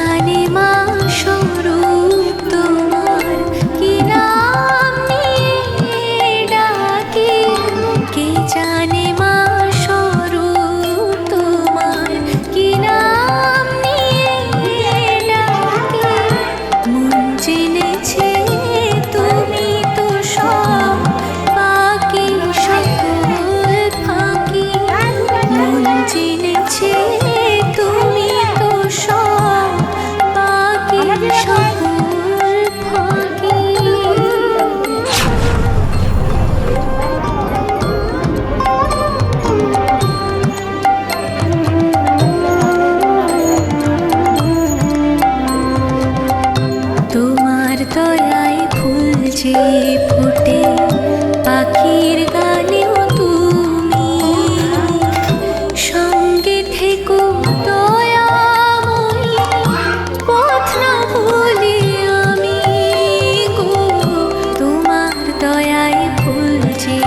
জানে মা স্বরূপ তোমার, কি নাম নিয়ে ডাকি। কে জানে মা স্বরূপ তোমার, কি নাম নিয়ে ডাকি। মন জেনেছে তুমি তো সব বাকি সকল ফাঁকি। মন জেনেছে তুমি তো সব বাকি সকল ফাঁকি। তোমার দয়ায় ফুল যে ফোটে পাখির গানেও তুমি, সঙ্গে থেকো দয়াময়ী, পথ না ভুলি আমি গো। তোমার দয়ায় ফুল যে